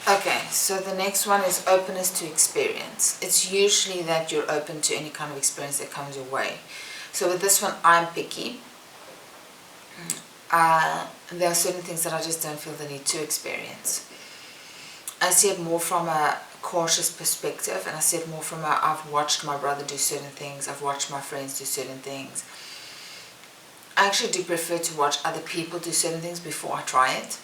Okay, so the next one is openness to experience. It's usually that you're open to any kind of experience that comes your way. So with this one, I'm picky. There are certain things that I just don't feel the need to experience. I see it more from a cautious perspective, and I see it more from a, I've watched my brother do certain things, I've watched my friends do certain things. I actually do prefer to watch other people do certain things before I try it.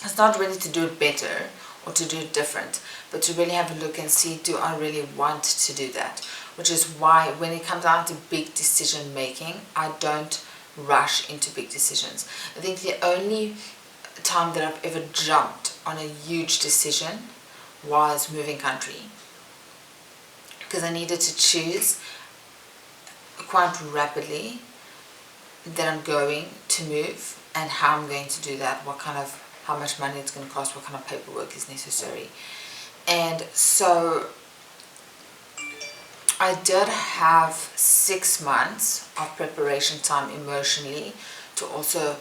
It's not really to do it better or to do it different, but to really have a look and see, do I really want to do that? Which is why when it comes down to big decision making, I don't rush into big decisions. I think the only time that I've ever jumped on a huge decision was moving country, because I needed to choose quite rapidly that I'm going to move and how I'm going to do that, how much money it's going to cost, what kind of paperwork is necessary. And so I did have 6 months of preparation time emotionally to also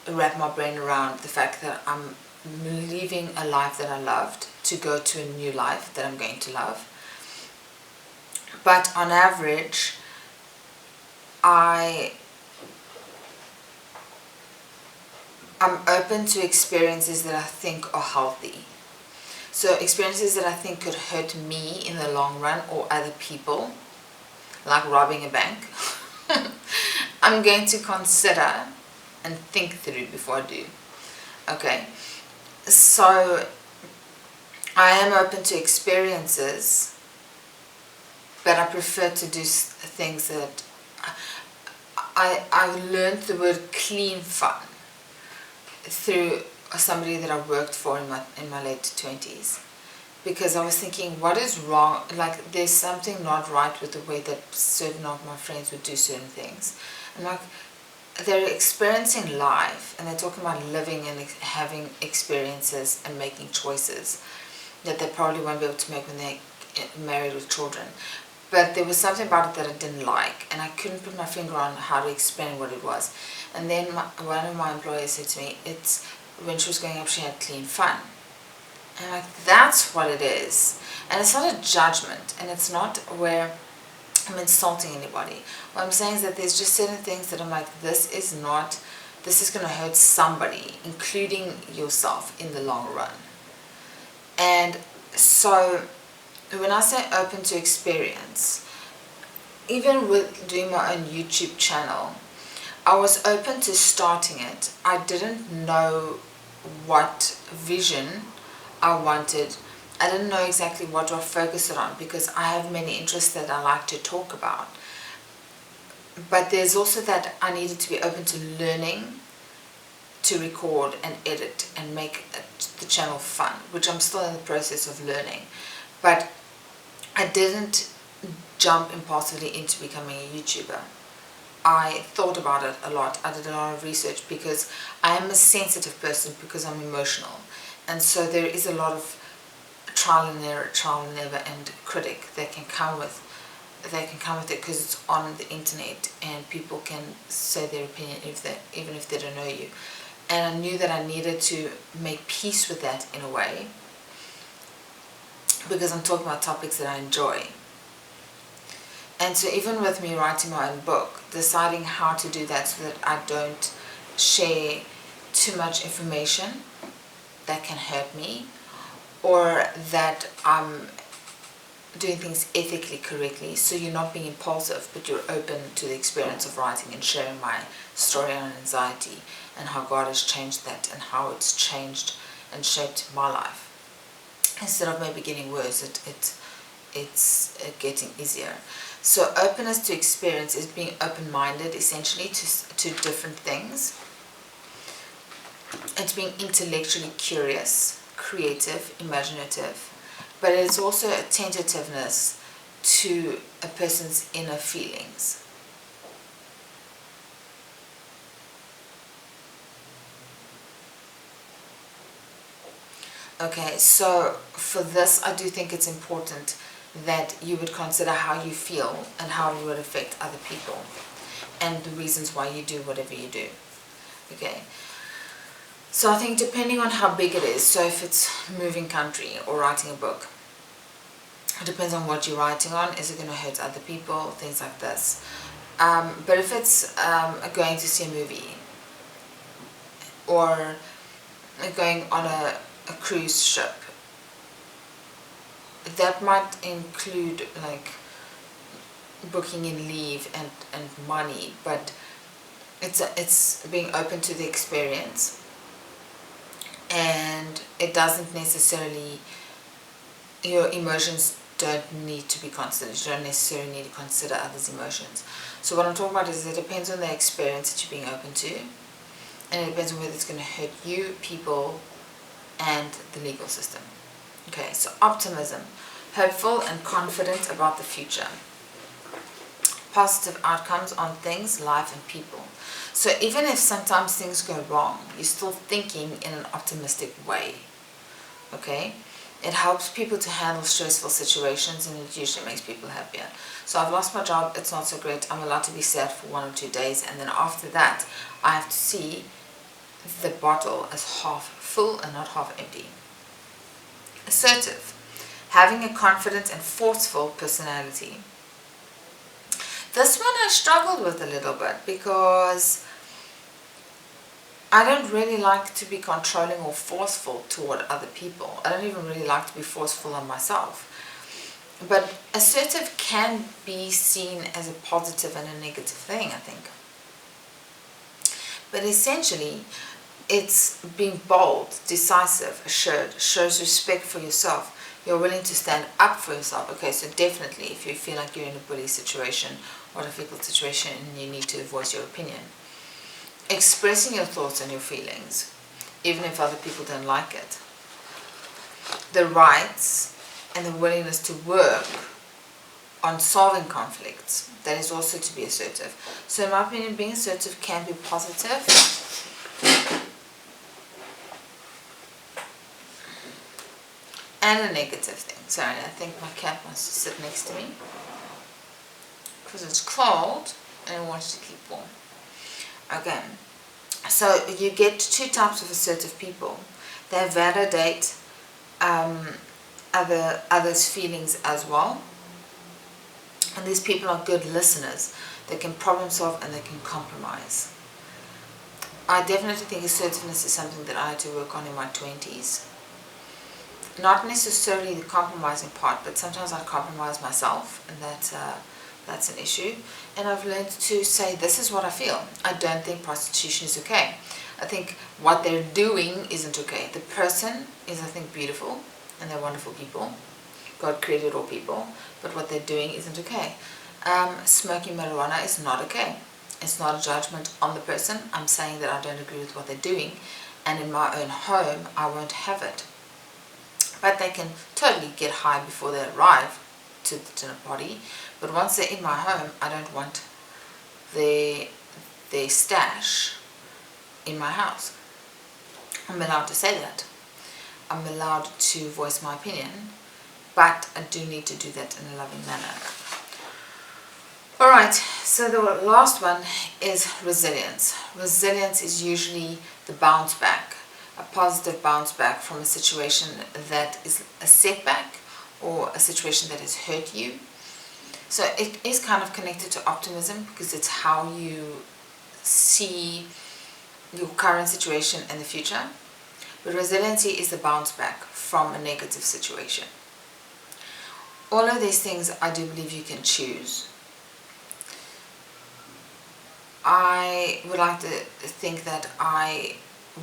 wrap my brain around the fact that I'm leaving a life that I loved to go to a new life that I'm going to love. But on average, I'm open to experiences that I think are healthy. So experiences that I think could hurt me in the long run or other people, like robbing a bank, I'm going to consider and think through before I do. Okay, so I am open to experiences, but I prefer to do things that I learned the word clean fun through somebody that I worked for in my late 20s, because I was thinking, what is wrong? Like, there's something not right with the way that certain of my friends would do certain things. And like, they're experiencing life and they're talking about living and having experiences and making choices that they probably won't be able to make when they're married with children. But there was something about it that I didn't like, and I couldn't put my finger on how to explain what it was. And then one of my employers said to me, it's when she was growing up, she had clean fun. And I'm like, that's what it is. And it's not a judgment, and it's not where I'm insulting anybody. What I'm saying is that there's just certain things that I'm like, this is going to hurt somebody, including yourself, in the long run. And so when I say open to experience, even with doing my own YouTube channel, I was open to starting it. I didn't know what vision I wanted. I didn't know exactly what to focus it on, because I have many interests that I like to talk about. But there's also that I needed to be open to learning to record and edit and make the channel fun, which I'm still in the process of learning. But I didn't jump impulsively into becoming a YouTuber. I thought about it a lot. I did a lot of research, because I am a sensitive person, because I'm emotional. And so there is a lot of trial and error, and critic that can come with it, because it's on the internet and people can say their opinion even if they don't know you. And I knew that I needed to make peace with that in a way, because I'm talking about topics that I enjoy. And so even with me writing my own book, deciding how to do that so that I don't share too much information that can hurt me, or that I'm doing things ethically correctly, so you're not being impulsive, but you're open to the experience of writing and sharing my story on anxiety and how God has changed that and how it's changed and shaped my life. Instead of maybe getting worse, it's getting easier. So openness to experience is being open-minded, essentially, to different things. It's being intellectually curious, creative, imaginative, but it's also a tentativeness to a person's inner feelings. Okay, so for this, I do think it's important that you would consider how you feel and how you would affect other people, and the reasons why you do whatever you do. Okay. So I think depending on how big it is, so if it's moving country or writing a book, it depends on what you're writing on. Is it going to hurt other people? Things like this. But if it's going to see a movie or going on a cruise ship, that might include like booking in leave and money, but it's being open to the experience, and it doesn't necessarily, your emotions don't need to be considered. You don't necessarily need to consider others' emotions. So what I'm talking about is it depends on the experience that you're being open to, and it depends on whether it's going to hurt you, people, and the legal system. Okay, so optimism, hopeful and confident about the future. Positive outcomes on things, life, and people. So even if sometimes things go wrong, you're still thinking in an optimistic way. Okay? It helps people to handle stressful situations, and it usually makes people happier. So I've lost my job, it's not so great, I'm allowed to be sad for 1 or 2 days, and then after that I have to see the bottle as half full and not half empty. Assertive, having a confident and forceful personality. This one I struggled with a little bit because I don't really like to be controlling or forceful toward other people. I don't even really like to be forceful on myself. But assertive can be seen as a positive and a negative thing, I think. But essentially, it's being bold, decisive, assured, shows respect for yourself. You're willing to stand up for yourself. Okay, so definitely if you feel like you're in a bully situation or a difficult situation and you need to voice your opinion. Expressing your thoughts and your feelings, even if other people don't like it. The rights and the willingness to work on solving conflicts. That is also to be assertive. So in my opinion, being assertive can be positive. And a negative thing. Sorry, I think my cat wants to sit next to me because it's cold and it wants to keep warm. Okay, so you get 2 types of assertive people. They validate others' feelings as well. And these people are good listeners. They can problem solve and they can compromise. I definitely think assertiveness is something that I had to work on in my 20s. Not necessarily the compromising part, but sometimes I compromise myself, and that's an issue. And I've learned to say, this is what I feel. I don't think prostitution is okay. I think what they're doing isn't okay. The person is, I think, beautiful, and they're wonderful people. God created all people, but what they're doing isn't okay. Smoking marijuana is not okay. It's not a judgment on the person. I'm saying that I don't agree with what they're doing, and in my own home, I won't have it. But they can totally get high before they arrive to the dinner party. But once they're in my home, I don't want their stash in my house. I'm allowed to say that. I'm allowed to voice my opinion, but I do need to do that in a loving manner. Alright, so the last one is resilience. Resilience is usually the bounce back. A positive bounce back from a situation that is a setback or a situation that has hurt you. So it is kind of connected to optimism because it's how you see your current situation and the future. But resiliency is the bounce back from a negative situation. All of these things I do believe you can choose. I would like to think that I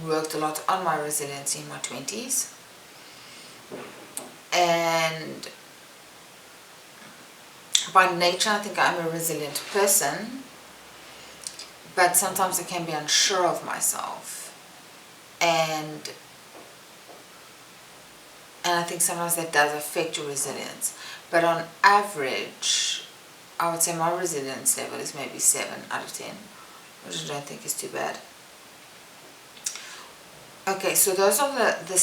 worked a lot on my resiliency in my 20s, and by nature I think I'm a resilient person, but sometimes I can be unsure of myself, and I think sometimes that does affect your resilience. But on average, I would say my resilience level is maybe 7 out of 10, which I don't think is too bad. Okay, so those are the